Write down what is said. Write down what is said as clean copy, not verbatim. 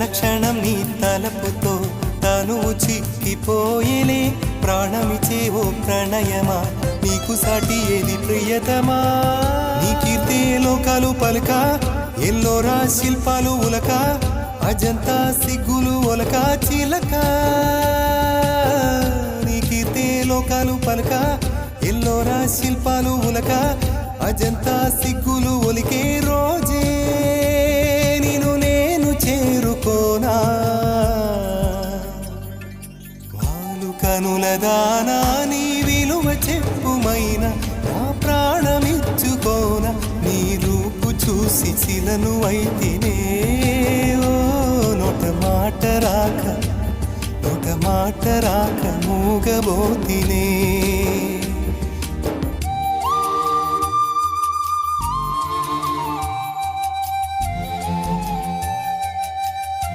క్షణం నీ తలపుతో తను చిక్కిపోయేలే ప్రాణమిచే ఓ ప్రణయమా నీకు సాటి ఏది ప్రియతమా నీ కీర్తే లోకాలు పలక ఎల్లోరా శిల్పాలు ఉలక అజంతా సిగ్గులు ఒలక చిలక నీ కీర్తే లోకాలు పలక ఎల్లోరా శిల్పాలు ఉలక అజంతా సిగ్గులు ఒలికే రోజే నిన్ను నేను చేరుకోనా వాలు కనుల దానా నీ విలువ చెప్పుమైన నా ప్రాణమిచ్చుకోన నీ రూపు చూసి చిలను అయితేనే ఓ నోట మాట రాక మూగబోతినే